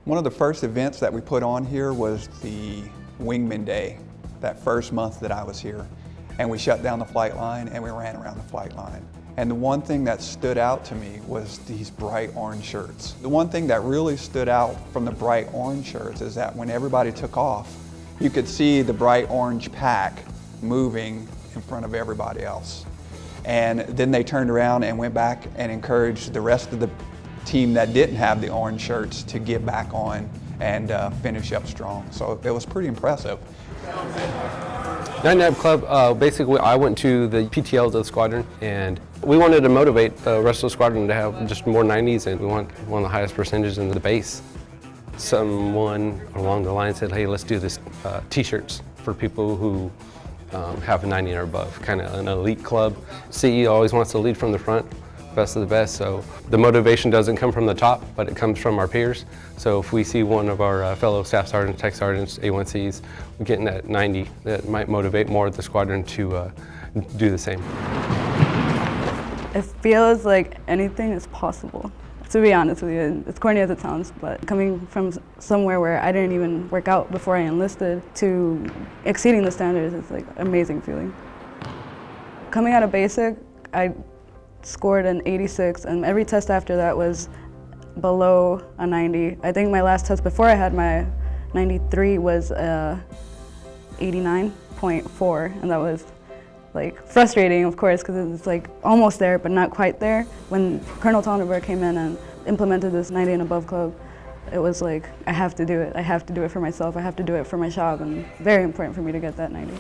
One of the first events that we put on here was the Wingman Day, that first month that I was here. And we shut down the flight line and we ran around the flight line. And the one thing that stood out to me was these bright orange shirts. The one thing that really stood out from the bright orange shirts is that when everybody took off, you could see the bright orange pack moving in front of everybody else. And then they turned around and went back and encouraged the rest of the team that didn't have the orange shirts to get back on and finish up strong. So it was pretty impressive. 99 Club, basically I went to the PTLs of the squadron and we wanted to motivate the rest of the squadron to have just more 90s, and we want one of the highest percentages in the base. Someone along the line said, hey, let's do this t-shirts for people who have a 90 or above, kind of an elite club. CE always wants to lead from the front, best of the best, so the motivation doesn't come from the top, but it comes from our peers. So if we see one of our fellow staff sergeants, tech sergeants, A1Cs getting that 90, that might motivate more of the squadron to do the same. It feels like anything is possible. To be honest with you, it's corny as it sounds, but coming from somewhere where I didn't even work out before I enlisted to exceeding the standards, it's like an amazing feeling. Coming out of basic, I scored an 86, and every test after that was below a 90. I think my last test before I had my 93 was 89.4, and that was like frustrating, of course, because it's like almost there but not quite there. When Colonel Tonneberg came in and implemented this 90 and above club, it was like, I have to do it. I have to do it for myself. I have to do it for my shop, and very important for me to get that 90.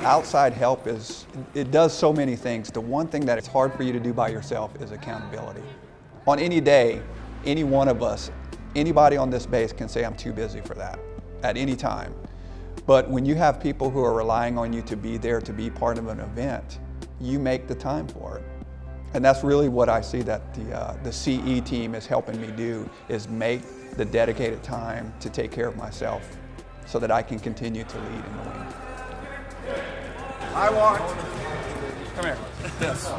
Outside help it does so many things. The one thing that it's hard for you to do by yourself is accountability. On any day, any one of us, anybody on this base can say, I'm too busy for that at any time. But when you have people who are relying on you to be there, to be part of an event, you make the time for it. And that's really what I see that the CE team is helping me do, is make the dedicated time to take care of myself so that I can continue to lead in the wing. I want, come here, yes,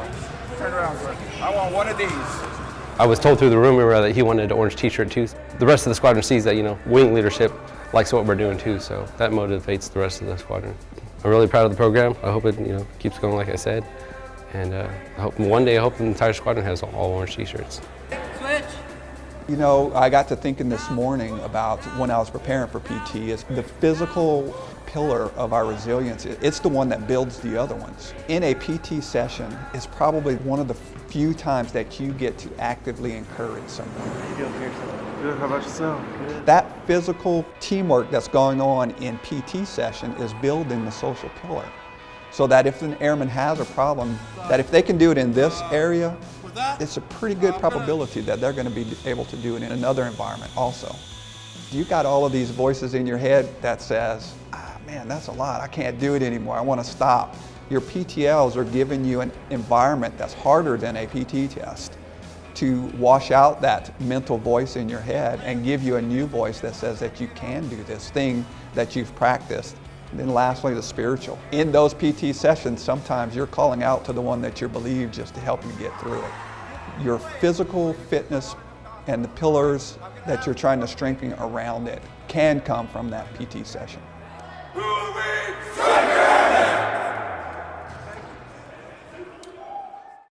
turn around, sir. I want one of these. I was told through the rumor that he wanted an orange t-shirt too. The rest of the squadron sees that, wing leadership likes what we're doing too, so that motivates the rest of the squadron. I'm really proud of the program. I hope it keeps going like I said, and I hope one day the entire squadron has all orange t-shirts. Switch. I got to thinking this morning about when I was preparing for PT, is the physical pillar of our resilience. It's the one that builds the other ones. In a PT session, it's probably one of the few times that you get to actively encourage someone. How you doing here, sir? Good, how about yourself? Good. That physical teamwork that's going on in PT session is building the social pillar. So that if an airman has a problem, that if they can do it in this area, it's a pretty good probability that they're going to be able to do it in another environment also. You got all of these voices in your head that says, man, that's a lot, I can't do it anymore, I want to stop. Your PTLs are giving you an environment that's harder than a PT test to wash out that mental voice in your head and give you a new voice that says that you can do this thing that you've practiced. And then lastly, the spiritual. In those PT sessions, sometimes you're calling out to the one that you believe just to help you get through it. Your physical fitness and the pillars that you're trying to strengthen around it can come from that PT session. Moving!